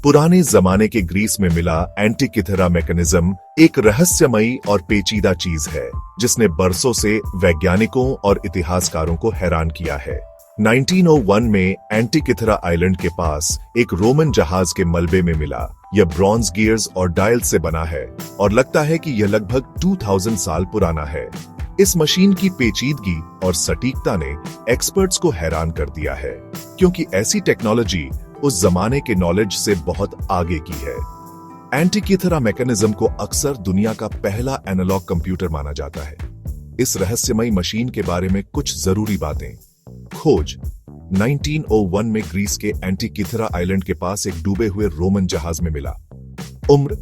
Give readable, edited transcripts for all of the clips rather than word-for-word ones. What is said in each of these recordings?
पुराने जमाने के ग्रीस में मिला एंटिकिथेरा मैकेनिज्म एक रहस्यमयी और पेचीदा चीज है जिसने बरसों से वैज्ञानिकों और इतिहासकारों को हैरान किया है। 1901 में एंटिकिथेरा आइलैंड के पास एक रोमन जहाज के मलबे में मिला। यह ब्रॉन्ज गियर्स और डायल से बना है और लगता है कि यह लगभग 2000 साल पुराना है। इस मशीन की पेचीदगी और सटीकता ने एक्सपर्ट्स को हैरान कर दिया है, क्योंकि ऐसी टेक्नोलॉजी उस जमाने के नॉलेज से बहुत आगे की है। एंटिकिथेरा मैकेनिज्म को अक्सर दुनिया का पहला एनालॉग कंप्यूटर माना जाता है। इस रहस्यमयी मशीन के बारे में कुछ जरूरी बातें। खोज 1901 में ग्रीस के एंटिकिथेरा आइलैंड के पास एक डूबे हुए रोमन जहाज में मिला। उम्र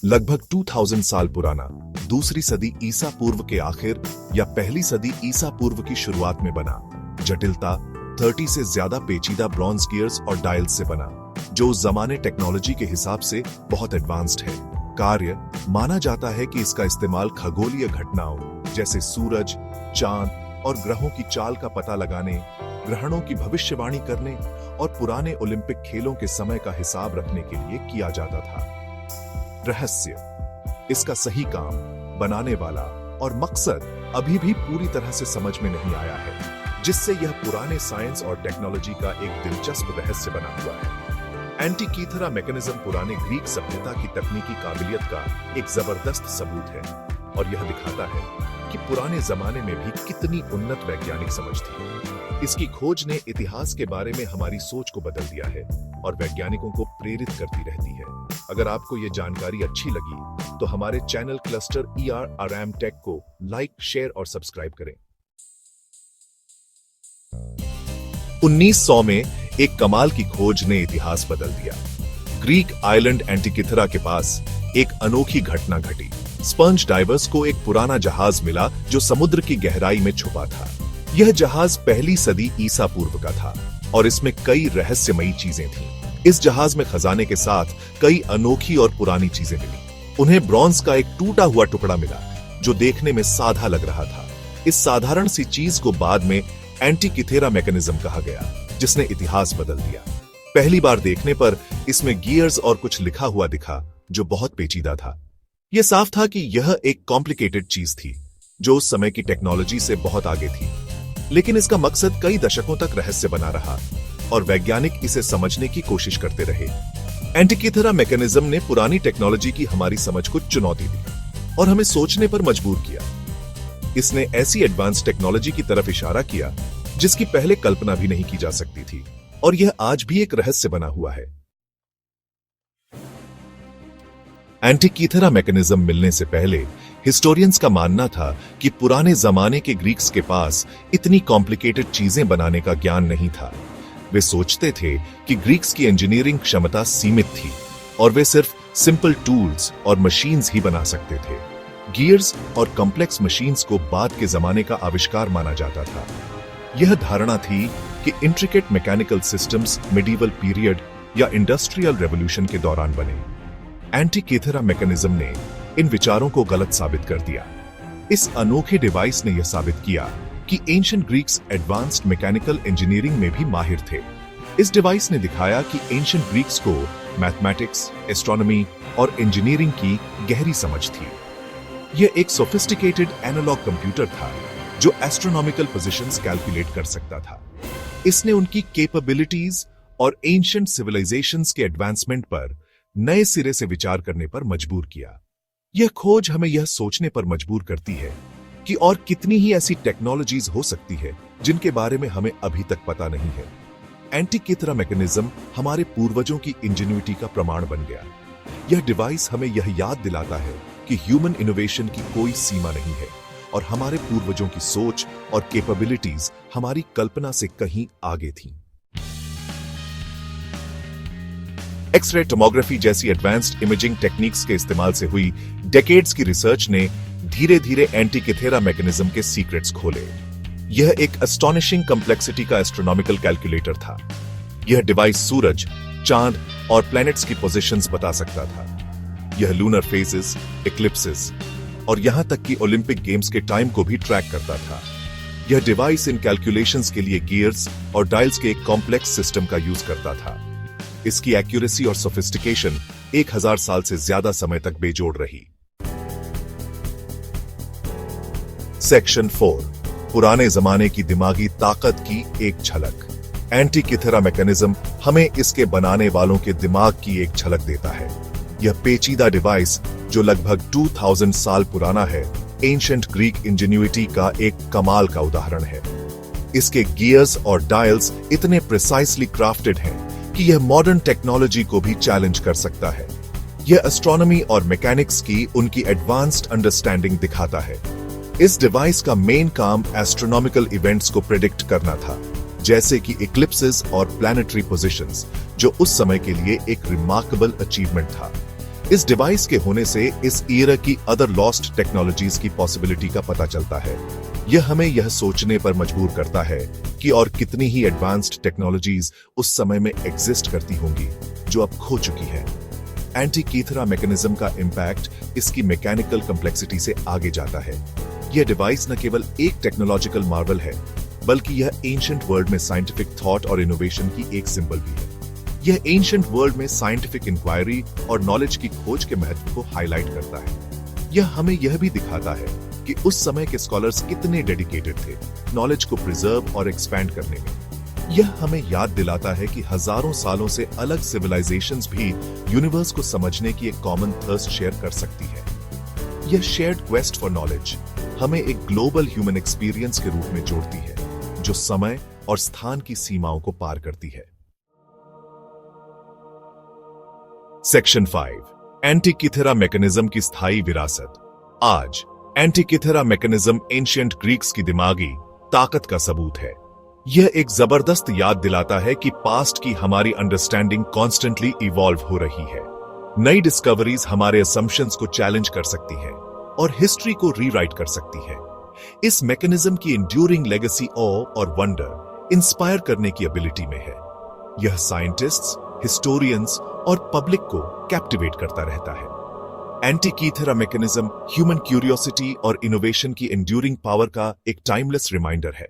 लगभग 2000 साल पुराना, दूसरी सदी ईसा पूर्व के आखिर या पहली सदी ईसा पूर्व की शुरुआत में बना। जटिलता 30 से ज्यादा पेचीदा ब्रॉन्ज गियर्स और डायल्स से बना, जो उस जमाने टेक्नोलॉजी के हिसाब से बहुत एडवांस्ड है। कार्य माना जाता है कि इसका इस्तेमाल खगोलीय घटनाओं जैसे सूरज, चांद और ग्रहों की चाल का पता लगाने, ग्रहणों की भविष्यवाणी करने और पुराने ओलंपिक खेलों के समय का हिसाब रखने के लिए किया जाता था। रहस्य, इसका सही काम, बनाने वाला और मकसद अभी भी पूरी तरह से समझ में नहीं आया है, जिससे यह पुराने साइंस और टेक्नोलॉजी का एक दिलचस्प रहस्य बना हुआ है। एंटिकिथेरा मैकेनिज्म पुराने ग्रीक सभ्यता की तकनीकी काबिलियत का एक जबरदस्त सबूत है और यह दिखाता है कि पुराने जमाने में भी कितनी उन्नत वैज्ञानिक समझ थी। इसकी खोज ने इतिहास के बारे में हमारी सोच को बदल दिया है और वैज्ञानिकों को प्रेरित करती रहती है। अगर आपको यह जानकारी अच्छी लगी तो हमारे चैनल क्लस्टर ERRM टेक को लाइक, शेयर और सब्सक्राइब करें। 1900 में एक कमाल की खोज ने इतिहास बदल दिया। ग्रीक आइलैंड एंटिकिथेरा के पास एक अनोखी घटना घटी। स्पंज डाइवर्स को एक पुराना जहाज मिला जो समुद्र की गहराई में छुपा था। यह जहाज पहली सदी ईसा पूर्व का था और इसमें कई रहस्यमयी चीजें थीं। इस जहाज में खजाने के साथ कई अनोखी और पुरानी चीजें मिली। उन्हें ब्रॉन्ज का एक टूटा हुआ टुकड़ा मिला जो देखने में सादा लग रहा था। इस साधारण सी चीज को बाद में एंटिकिथेरा मैकेनिज्म कहा गया, जिसने इतिहास बदल दिया। पहली बार देखने पर इसमें गियर्स और कुछ लिखा हुआ दिखा जो बहुत पेचीदा था। यह साफ था कि यह एक कॉम्प्लिकेटेड चीज थी जो उस समय की टेक्नोलॉजी से बहुत आगे थी, लेकिन इसका मकसद कई दशकों तक रहस्य बना रहा और वैज्ञानिक इसे समझने की कोशिश करते रहे। एंटिकिथेरा मैकेनिज्म ने पुरानी टेक्नोलॉजी की हमारी समझ को चुनौती दी और हमें सोचने पर मजबूर किया। इसने ऐसी एडवांस टेक्नोलॉजी की तरफ इशारा किया जिसकी पहले कल्पना भी नहीं की जा सकती थी और यह आज भी एक रहस्य बना हुआ है। एंटिकिथेरा मैकेनिज्म मिलने से पहले हिस्टोरियंस का मानना था कि पुराने जमाने के ग्रीक्स के पास इतनी कॉम्प्लिकेटेड चीजें बनाने का ज्ञान नहीं था। वे सोचते थे कि ग्रीक्स की इंजीनियरिंग क्षमता सीमित थी और वे सिर्फ सिंपल टूल्स और मशीन्स ही बना सकते थे। गियर्स और कॉम्प्लेक्स मशीन्स को बाद के जमाने का आविष्कार माना जाता था। यह धारणा थी कि intricate mechanical systems medieval period या इंडस्ट्रियल रेवोल्यूशन के दौरान बने। एंटिकिथेरा मैकेनिज्म ने इन विचारों को गलत साबित कर दिया। इस अनोखे डिवाइस ने यह साबित किया कि ancient Greeks advanced mechanical engineering में भी माहिर थे। इस डिवाइस ने दिखाया कि एंशिएंट ग्रीक्स को मैथमेटिक्स, एस्ट्रोनॉमी और इंजीनियरिंग की गहरी समझ थी। यह एक सोफिस्टिकेटेड एनालॉग कंप्यूटर था जो एस्ट्रोनॉमिकल पोजीशंस कैलकुलेट कर सकता था। इसने उनकी कैपेबिलिटीज और एंशिएंट सिविलाइजेशंस के एडवांसमेंट पर नए सिरे से विचार करने पर मजबूर किया। यह खोज हमें यह सोचने पर मजबूर करती है कि और कितनी ही ऐसी टेक्नोलॉजीज हो सकती है जिनके बारे में हमें अभी तक पता नहीं है। एंटिकिथेरा मैकेनिज्म हमारे पूर्वजों की इंजेन्युइटी का प्रमाण बन गया। यह डिवाइस हमें यह याद दिलाता है कि ह्यूमन इनोवेशन की कोई सीमा नहीं है और हमारे पूर्वजों की सोच और कैपेबिलिटीज हमारी कल्पना से कहीं आगे थी। एक्स-रे टोमोग्राफी जैसी एडवांस्ड इमेजिंग टेक्निक्स के इस्तेमाल से हुई डेकेड्स की रिसर्च ने धीरे धीरे एंटिकिथेरा मैकेनिज्म के सीक्रेट्स खोले। यह एक एस्टोनिशिंग कॉम्प्लेक्सिटी का एस्ट्रोनॉमिकल कैलकुलेटर था। यह डिवाइस सूरज, चांद और प्लैनेट्स की पोजीशंस बता सकता था। यह लूनर फेजेस, इक्लिप्सेस और यहां तक कि ओलंपिक गेम्स के टाइम को भी ट्रैक करता था। यह डिवाइस इन कैलकुलेशंस के लिए गियर्स और डायल्स के एक कॉम्प्लेक्स सिस्टम का यूज करता था। इसकी एक्यूरेसी और सोफिस्टिकेशन 1000 साल से ज्यादा समय तक बेजोड़ रही। सेक्शन 4, पुराने जमाने की दिमागी ताकत की एक झलक। एंटीकिथेरा मैकेनिज्म हमें इसके बनाने वालों के दिमाग की एक झलक देता है। यह पेचीदा डिवाइस, जो लगभग 2000 साल पुराना है, एंशिएंट ग्रीक इंजेन्युइटी का एक कमाल का उदाहरण है। इसके गियर्स और डायल्स इतने प्रिसाइसली क्राफ्टेड हैं कि यह मॉडर्न टेक्नोलॉजी को भी चैलेंज कर सकता है। यह एस्ट्रोनॉमी और मैकेनिक्स की उनकी एडवांस्ड अंडरस्टैंडिंग दिखाता है। इस डिवाइस का मेन काम एस्ट्रोनॉमिकल इवेंट्स को प्रेडिक्ट करना था, जैसे कि इक्लिप्सेस और प्लैनेटरी पोजीशंस, जो उस समय के लिए एक रिमार्केबल अचीवमेंट था। इस डिवाइस के होने से इस ईरा की अदर लॉस्ट टेक्नोलॉजीज की पॉसिबिलिटी का पता चलता है। यह हमें यह सोचने पर मजबूर करता है कि और कितनी ही एडवांस्ड टेक्नोलॉजीज उस समय में एग्जिस्ट करती होंगी जो अब खो चुकी है। एंटीकिथेरा मैकेनिज्म का इंपैक्ट इसकी मैकेनिकल कॉम्प्लेक्सिटी से आगे जाता है। यह डिवाइस न केवल एक टेक्नोलॉजिकल मार्वल है, बल्कि यह एंशिएंट वर्ल्ड में साइंटिफिक थॉट और इनोवेशन की एक सिंबल भी है। यह एंशिएंट वर्ल्ड में साइंटिफिक इंक्वायरी और नॉलेज की खोज के महत्व को हाईलाइट करता है। यह हमें यह भी दिखाता है कि उस समय के स्कॉलर्स कितने डेडिकेटेड थे नॉलेज को प्रिजर्व और एक्सपैंड करने में। यह हमें याद दिलाता है कि हजारों सालों से अलग सिविलाइजेशंस भी यूनिवर्स को समझने की एक कॉमन थर्स्ट शेयर कर सकती है। यह शेयर्ड क्वेस्ट फॉर नॉलेज हमें एक ग्लोबल ह्यूमन एक्सपीरियंस के रूप में जोड़ती है, जो समय और स्थान की सीमाओं को पार करती है। सेक्शन 5, एंटीकिथेरा मैकेनिज्म की स्थायी विरासत। आज एंटीकिथेरा मैकेनिज्म एंशिएंट ग्रीक्स की दिमागी ताकत का सबूत है। यह एक जबरदस्त याद दिलाता है कि पास्ट की हमारी अंडरस्टैंडिंग कॉन्स्टेंटली इवॉल्व हो रही है। नई डिस्कवरीज हमारे असम्पशंस को चैलेंज कर सकती हैं और हिस्ट्री को रीराइट कर सकती है। इस मैकेनिज्म की एंड्यूरिंग लेगेसी ऑ और वंडर इंस्पायर करने की एबिलिटी में है। यह साइंटिस्ट्स, हिस्टोरियंस और पब्लिक को कैप्टिवेट करता रहता है। एंटीकिथेरा मैकेनिज्म ह्यूमन क्यूरियोसिटी और इनोवेशन की एंड्यूरिंग पावर का एक टाइमलेस रिमाइंडर है।